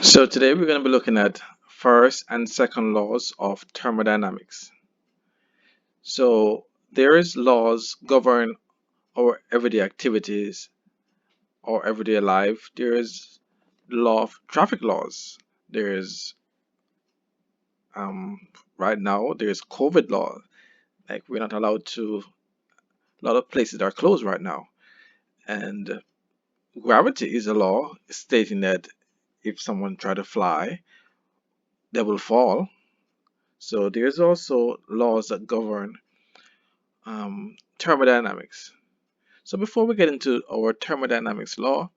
So today we're going to be looking at first and second laws of thermodynamics. So there is laws govern our everyday activities or everyday life. There is the law of traffic laws. There is um, right now there's COVID law. Like we're not allowed to. A lot of places are closed right now, and gravity is a law stating that if someone try to fly, they will fall. So there's also laws that govern thermodynamics. So before we get into our thermodynamics law,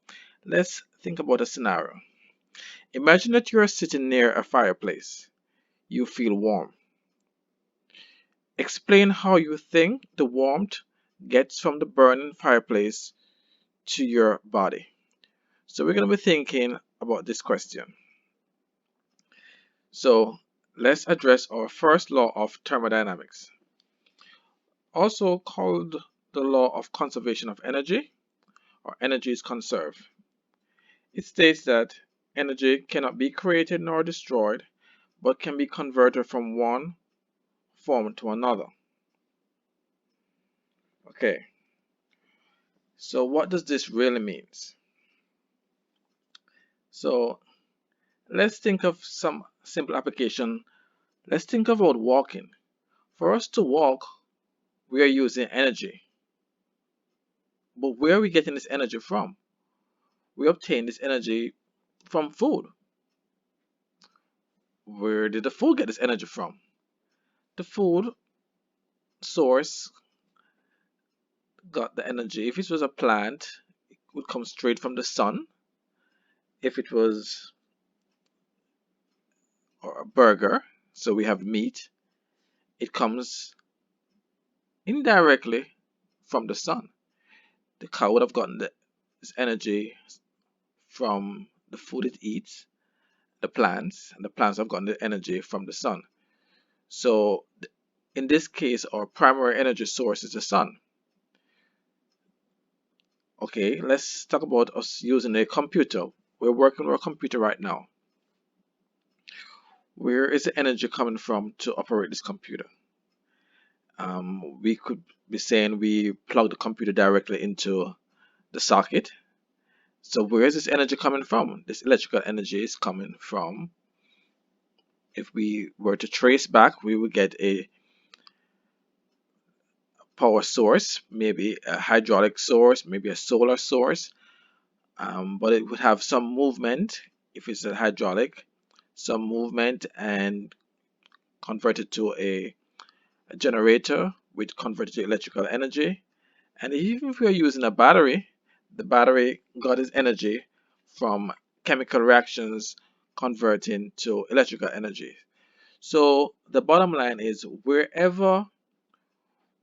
let's think about a scenario. Imagine that you are sitting near a fireplace. You feel warm. Explain how you think the warmth gets from the burning fireplace to your body. So we're going to be thinking about this question. So let's address our first law of thermodynamics, also called the law of conservation of energy, or energy is conserved. It states that energy cannot be created nor destroyed, but can be converted from one form to another. Okay, so what does this really mean? So let's think of some simple application. Let's think about walking. For us to walk, we are using energy. But where are we getting this energy from? We obtain this energy from food. Where did the food get this energy from? The food source got the energy. If it was a plant, it would come straight from the sun. If it was a burger, so we have meat, it comes indirectly from the sun. The cow would have gotten this energy from the food it eats, the plants, and the plants have gotten the energy from the sun. So in this case, our primary energy source is the sun. Okay, let's talk about us using a computer. We're working with a computer right now. Where is the energy coming from to operate this computer? We could be saying we plug the computer directly into the socket. So where is this energy coming from? This electrical energy is coming from, if we were to trace back, we would get a power source, maybe a hydraulic source, maybe a solar source, but it would have some movement if it's a hydraulic, some movement and converted to a generator, which converted to electrical energy. And even if we are using a battery, the battery got its energy from chemical reactions converting to electrical energy. So the bottom line is wherever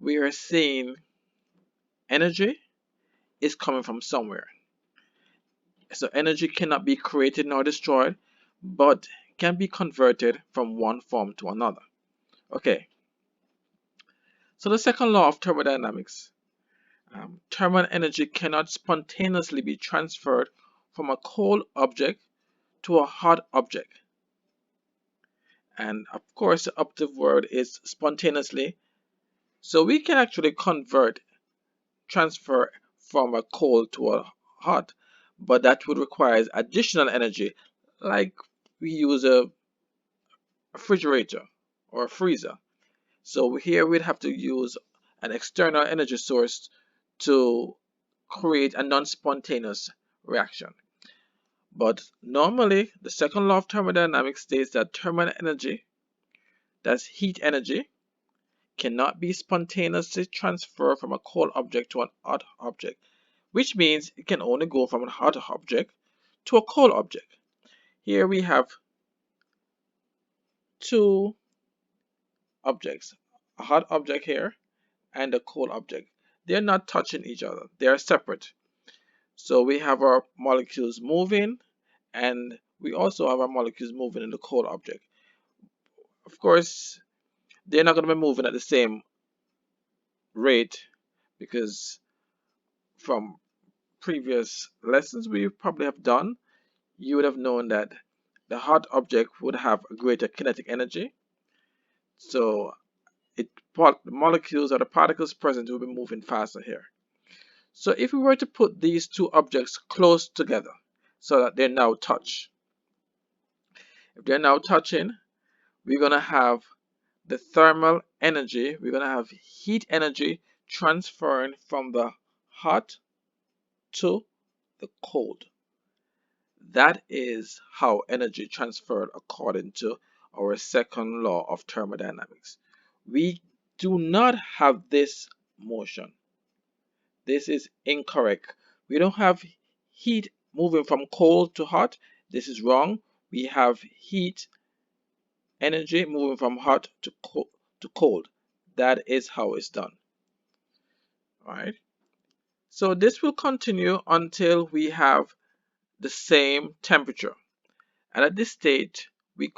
we are seeing energy is coming from somewhere. So energy cannot be created nor destroyed, but can be converted from one form to another. Okay, so the second law of thermodynamics. Thermal energy cannot spontaneously be transferred from a cold object to a hot object. And of course, the operative word is spontaneously. So we can actually transfer from a cold to a hot, but that would require additional energy, like we use a refrigerator or a freezer. So here we'd have to use an external energy source to create a non-spontaneous reaction. But normally, the second law of thermodynamics states that thermal energy, that's heat energy, cannot be spontaneously transferred from a cold object to an hot object, which means it can only go from a hot object to a cold object. Here we have two objects, a hot object here and a cold object. They're not touching each other, they are separate. So we have our molecules moving, and we also have our molecules moving in the cold object. Of course, they're not going to be moving at the same rate because from previous lessons we probably have done, you would have known that the hot object would have a greater kinetic energy. So the molecules or the particles present will be moving faster here. So if we were to put these two objects close together so that they now touch, if they're now touching, we're going to have the thermal energy, we're going to have heat energy transferring from the hot to the cold. That is how energy transferred according to our second law of thermodynamics. We do not have this motion. This is incorrect. We don't have heat moving from cold to hot. This is wrong. We have heat energy moving from hot to cold. That is how it's done. All right. So this will continue until we have the same temperature. And at this state, we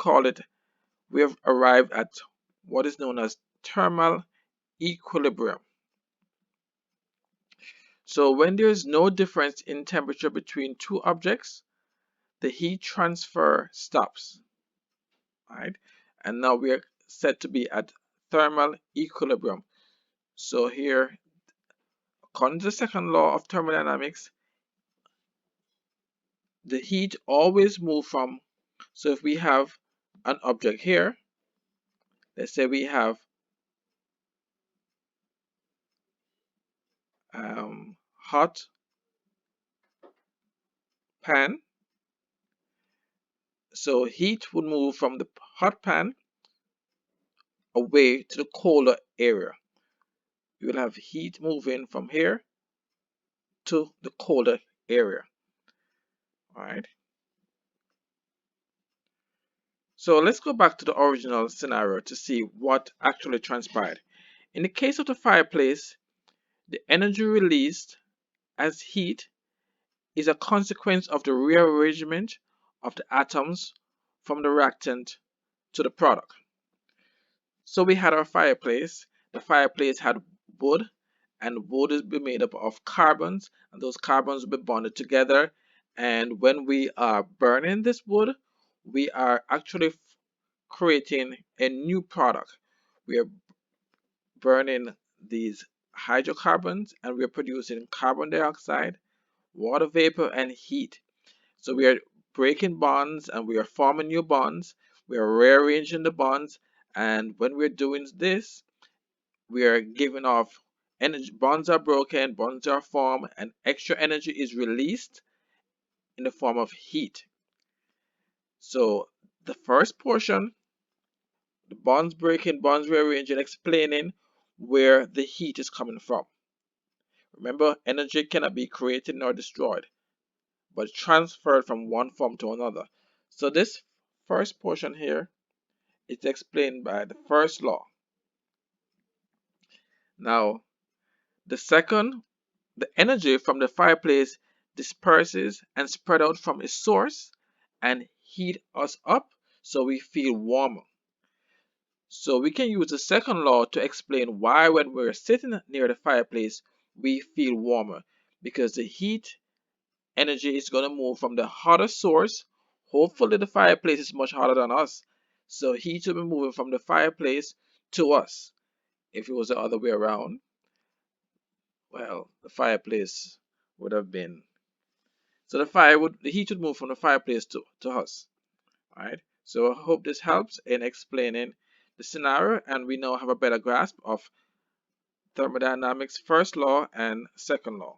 have arrived at what is known as thermal equilibrium. So when there is no difference in temperature between two objects, the heat transfer stops. Right? And now we are said to be at thermal equilibrium. So here, according to the second law of thermodynamics, the heat always moves from, so if we have an object here, let's say we have hot pan, so heat would move from the hot pan away to the colder area. You will have heat moving from here to the colder area. All right. So let's go back to the original scenario to see what actually transpired. In the case of the fireplace, the energy released as heat is a consequence of the rearrangement of the atoms from the reactant to the product. So we had our fireplace. The fireplace had wood, and wood is made up of carbons, and those carbons will be bonded together. And when we are burning this wood, we are actually creating a new product. We are burning these hydrocarbons, and we are producing carbon dioxide, water vapor, and heat. So we are breaking bonds and we are forming new bonds. We are rearranging the bonds, and when we're doing this, we are giving off energy. Bonds are broken, bonds are formed, and extra energy is released in the form of heat. So the first portion, the bonds breaking, bonds rearranging, explaining where the heat is coming from. Remember, energy cannot be created nor destroyed, but transferred from one form to another. So this first portion here is explained by the first law. Now, the second, the energy from the fireplace disperses and spread out from its source and heat us up so we feel warmer. So we can use the second law to explain why when we're sitting near the fireplace we feel warmer, because the heat energy is going to move from the hotter source. Hopefully the fireplace is much hotter than us, so heat will be moving from the fireplace to us. If it was the other way around, well, the fireplace would have been, so the heat would move from the fireplace to us. All right. So I hope this helps in explaining the scenario, and we now have a better grasp of thermodynamics first law and second law.